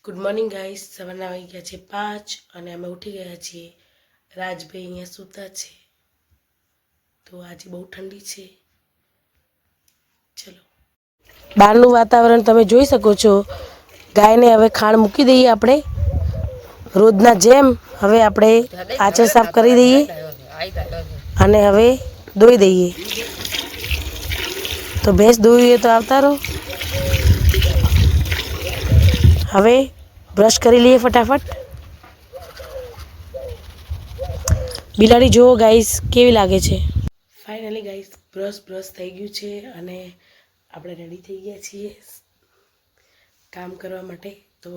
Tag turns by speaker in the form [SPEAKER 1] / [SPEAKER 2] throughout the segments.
[SPEAKER 1] Good morning guys, સવારના વાગી ગયા છે 5 અને અમે ઉઠી ગયા છીએ. રાજભાઈ અહીંયા સૂતા છે, તો આજે બહુ ઠંડી છે. ચલો, બહારનું વાતાવરણ તમે જોઈ શકો છો. ગાયને હવે ખાણ મૂકી દઈએ આપણે રોજના જેમ. હવે આપણે આચર સાફ કરી દઈએ અને હવે ધોઈ દઈએ. તો ભેંસ ધોઈએ તો આવતા રહો. હવે બ્રશ કરી લઈએ ફટાફટ. બિલાડી જુઓ ગાઈસ કેવી લાગે છે. ફાઇનલી ગાઈસ બ્રશ થઈ ગયું છે અને આપણે રેડી થઈ ગયા છીએ કામ કરવા માટે. તો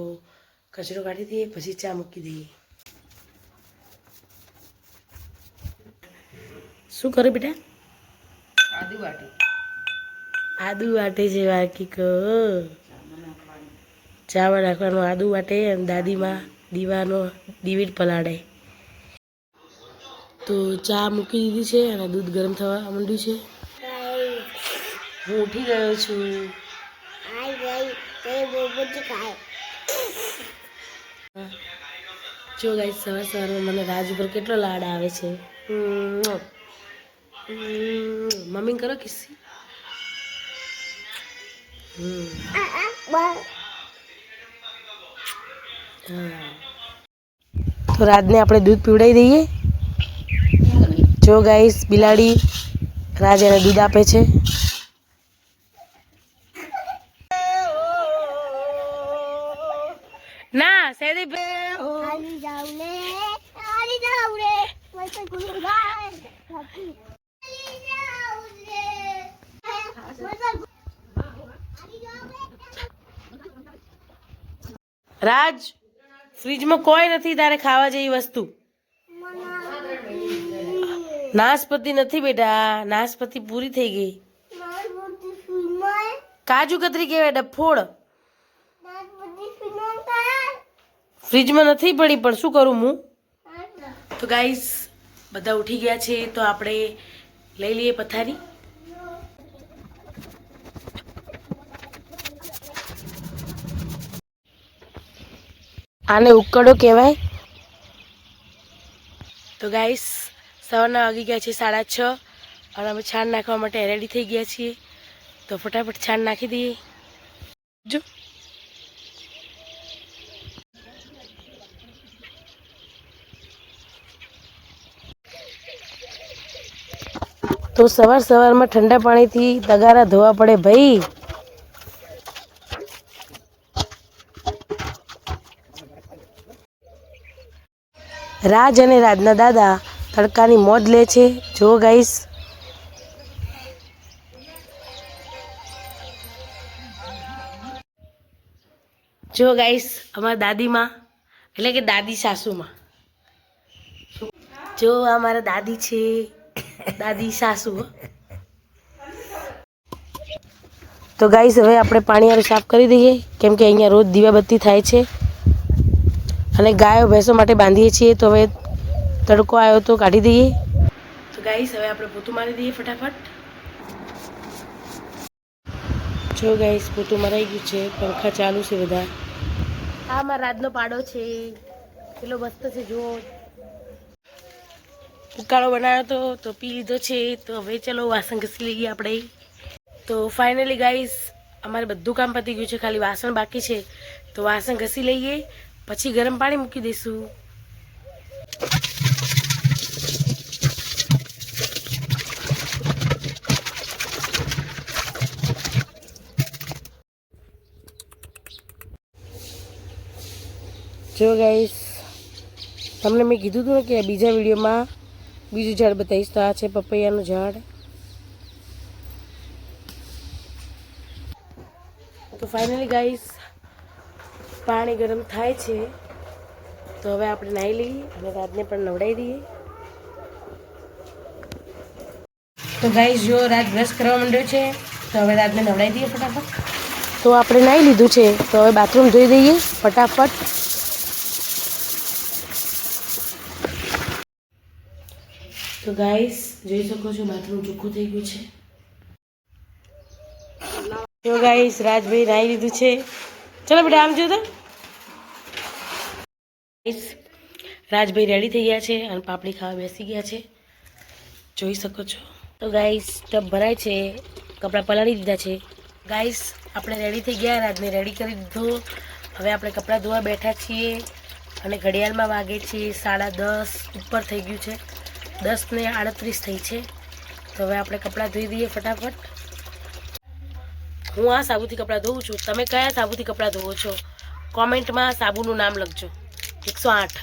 [SPEAKER 1] કચરો કાઢી દઈએ, પછી ચા મૂકી દઈએ. શું કરે બેટા? આદુ વાટે છે વાકી કો. ચાવડ નાખવાનું, આદુ વાટે અને દાદીમાં દીવીટ પલાળે. તો ચા મૂકી દીધી છે અને દૂધ ગરમ થવા માંડ્યું છે. હું ઉઠી ગયો છું. જો ગાઈસ સવારમાં મને રાજ ઉપર કેટલો લાડ આવે છે. મમ્મી કરો કિસ્સી. તો રાજને આપણે દૂધ પીવડાવી દઈએ. જો ગાઈસ બિલાડી રાજ એને દૂધ આપે છે. ના સૈદીપ રાજ ફ્રીજમાં કોઈ નથી તારે ખાવા જેવી વસ્તુ. નાશપતિ નથી બેટા, નાશપતિ પૂરી થઈ ગઈ. કાજુ કતરી કહેવાય ડફોડ. ફ્રીજમાં નથી પડી પણ શું કરું હું. તો ગાઈસ બધા ઉઠી ગયા છે તો આપણે લઈ લઈએ પથારી. આને ઉકળો કહેવાય. તો ગાઈસ સવારના વાગી ગયા છે 6:30 અને અમે છાણ નાખવા માટે રેડી થઈ ગયા છીએ. તો ફટાફટ છાણ નાખી દઈએ. જો તો સવારમાં ઠંડા પાણીથી તગારા ધોવા પડે ભાઈ. રાજ અને રાજના દાદા તડકાની મોજ લે છે. જો ગાઈસ અમારા દાદીમાં એટલે કે દાદી સાસુમાં. જો આ મારા દાદી છે, દાદી સાસુ. તો ગાઈસ હવે આપણે પાણી સાફ કરી દઈએ કેમ કે અહીંયા રોજ દીવાબત્તી થાય છે અને ગાયો ભેંસો માટે બાંધીએ છીએ. તો હવે તડકો આવ્યો તો કાઢી દઈએ. તો ગાઈસ હવે આપણે પોતું મારી દઈએ ફટાફટ. જો ગાઈસ પોતું મરાઈ ગયું છે, પંખા ચાલુ છે બધા. આ મારા રાજનો પાડો છે, પેલો મસ્ત છે. જુઓ ઉકાળો બનાવ્યો તો પી લીધો છે. તો હવે ચલો વાસણ ઘસી લઈએ આપણે. તો ફાઇનલી ગાઈસ અમારે બધું કામ પતી ગયું છે, ખાલી વાસણ બાકી છે. તો વાસણ ઘસી લઈએ પછી ગરમ પાણી મૂકી દઈશું. જો ગાઈસ તમને મેં કીધું હતું ને કે બીજા વિડીયોમાં બીજું ઝાડ બતાવીશ. તો આ છે પપૈયાનું ઝાડ. તો ફાઇનલી ગાઈસ પાણી ગરમ થાય છે તો હવે આપણે નાહી લઈએ અને રાજને પણ નવડાવી દઈએ. તો ગાઈસ જો રાજ બ્રશ કરવા માંડ્યો છે તો હવે રાજને નવડાવી દઈએ ફટાફટ. તો આપણે નાહી લીધું છે તો હવે બાથરૂમ ધોઈ દઈએ ફટાફટ. તો ગાઈસ જોઈ શકો છો બાથરૂમ ચોખ્ખું થઈ ગયું છે. તો ગાઈસ રાજભાઈ નાહી લીધું છે. ચલો બેટા આમ જો તો રાજભાઈ રેડી થઈ ગયા છે અને પાપડી ખાવા બેસી ગયા છે, જોઈ શકો છો. તો ગાઈસ ટબ ભરાય છે, કપડાં પલાળી દીધા છે. ગાઈસ આપણે રેડી થઈ ગયા, રાજને રેડી કરી દીધો. હવે આપણે કપડાં ધોવા બેઠા છીએ અને ઘડિયાળમાં વાગે છે 10:30 ઉપર થઈ ગયું છે, 10:38 થઈ છે. તો હવે આપણે કપડાં ધોઈ દઈએ ફટાફટ. હું આ સાબુથી કપડાં ધોઉં છું, તમે કયા સાબુથી કપડાં ધોવો છો કોમેન્ટમાં સાબુનું નામ લખજો. 108.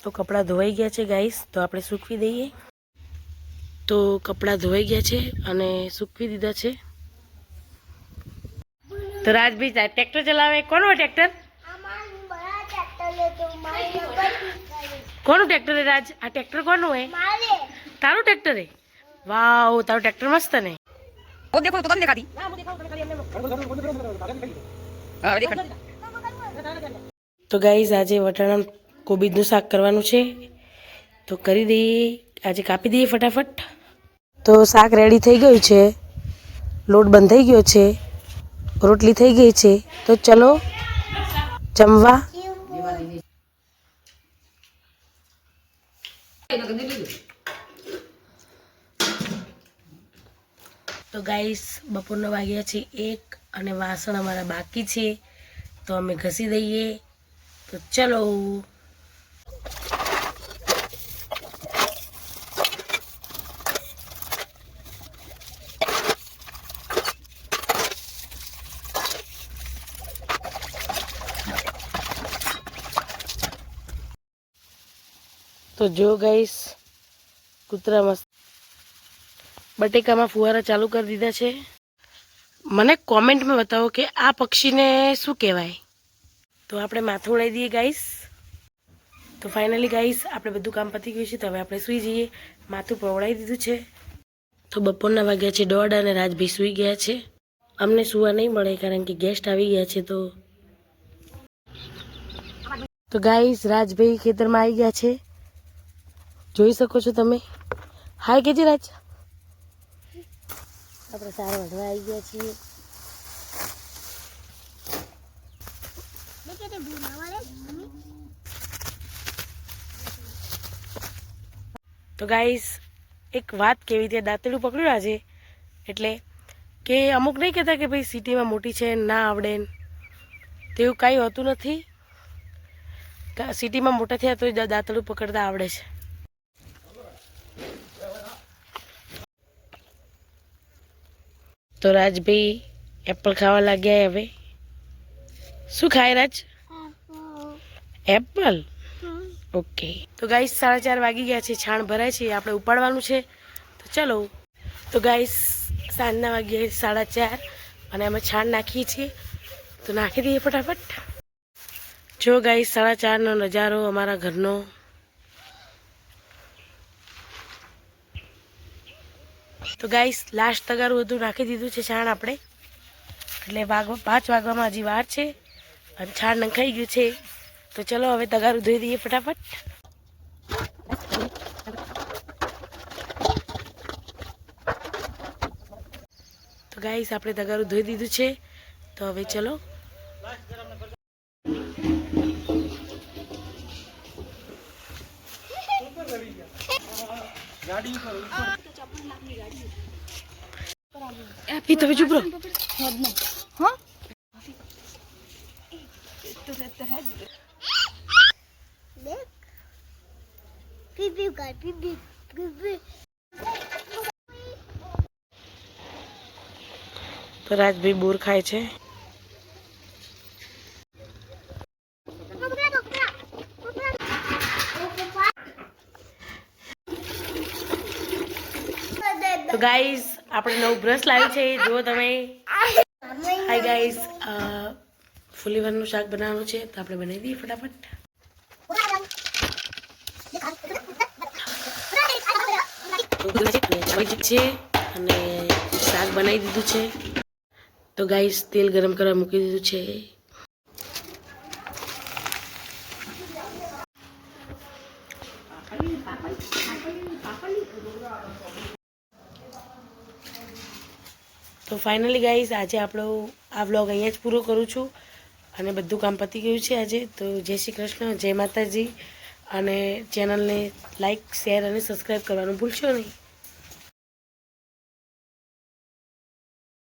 [SPEAKER 1] તો કપડાં ધોવાઈ ગયા છે ગાઈસ, તો આપણે સૂકવી દઈએ. તો કપડાં ધોવાઈ ગયા છે અને સૂકવી દીધા છે. તો રાજભાઈ ટ્રેક્ટર ચલાવે. કોનું ટ્રેક્ટર? કોનું ટ્રેક્ટર હે રાજ? આ ટ્રેક્ટર કોનું હે? તારું ટ્રેક્ટર હે? વાવ, તારું ટ્રેક્ટર મસ્ત ને.
[SPEAKER 2] वो देखो तो कम दिखा दी। हाँ देखा।
[SPEAKER 1] તો ગાઈઝ આજે વટાણા કોબીજનું શાક કરવાનું છે, તો કરી દઈએ. આજે કાપી દઈએ ફટાફટ. તો શાક રેડી થઈ ગયું છે, લોટ બંધાઈ ગયો છે, રોટલી થઈ ગઈ છે. તો ચલો જમવા. તો ગાઈસ બપોરના વાગ્યા છે 1 અને વાસણ અમારા બાકી છે, તો અમે ઘસી દઈએ. તો ચલો. તો જો ગાઈસ કૂતરા મસ્ત બટેકામાં ફુવારા ચાલુ કરી દીધા છે. મને કોમેન્ટમાં બતાવો કે આ પક્ષીને શું કહેવાય. તો આપણે માથું ઉડાવી દઈએ ગાઈસ. તો ફાઇનલી ગાઈસ આપણે બધું કામ પતી ગયું છે, તો હવે આપણે સૂઈ જઈએ. માથું પણ ઉડાવી દીધું છે. તો બપોરના વાગ્યા છે 1:30 અને રાજભાઈ સૂઈ ગયા છે. અમને સૂવા નહીં મળે કારણ કે ગેસ્ટ આવી ગયા છે. તો ગાઈસ રાજભાઈ ખેતરમાં આવી ગયા છે, જોઈ શકો છો તમે. હાય કેજે રાજ. આપણે સારા વધવા આવી ગયા છીએ. તો ગાઈસ એક વાત કેવી રીતે દાંતેડું પકડ્યું આજે, એટલે કે અમુક નહીં કહેતા કે ભાઈ સિટીમાં મોટી છે ના આવડે, તેવું કાંઈ હોતું નથી. સિટીમાં મોટા થયા તો દાંતેડું પકડતા આવડે છે. તો રાજભાઈ એપલ ખાવા લાગ્યા. હવે શું ખાય રાજ? એપલ. ઓકે. તો ગાઈસ 4:30 વાગી ગયા છે, છાણ ભરાય છે, આપણે ઉપાડવાનું છે. તો ચલો. તો ગાઈસ સાંજના વાગ્યા 4:30 અને અમે છાણ નાખીએ છીએ, તો નાખી દઈએ ફટાફટ. જો ગાઈસ 4:30નો નજારો અમારા ઘરનો. તો ગાઈસ લાસ્ટ તગારું બધું નાખી દીધું છે છાણ આપણે, એટલે 5 વાગવામાં હજી વાર છે અને છાણ નંખાઈ ગયું છે. તો ચલો હવે તગારું ધોઈ દઈએ ફટાફટ. તો ગાઈસ આપણે તગારું ધોઈ દીધું છે, તો હવે ચલો. એ તમે ચૂપ રહો. તો રાજભાઈ બોર ખાય છે. તો ગાઈસ આપણે નવું બ્રશ લાવ્યું છે, જો તમે. હાય ગાઈસ, ફુલીવરનું શાક બનાવવાનું છે, તો આપણે બનાવી દઈએ ફટાફટ. છે અને શાક બનાવી દીધું છે. તો ગાઈસ તેલ ગરમ કરવા મૂકી દીધું છે. તો ફાઇનલી ગાઈસ આજે આપણો આ વ્લોગ અહીંયા જ પૂરો કરું છું. અને બધું કામ પતી ગયું છે આજે. તો જય શ્રી કૃષ્ણ, જય માતાજી, અને ચેનલને લાઈક, શેર અને સબસ્ક્રાઈબ કરવાનું ભૂલશો નહીં.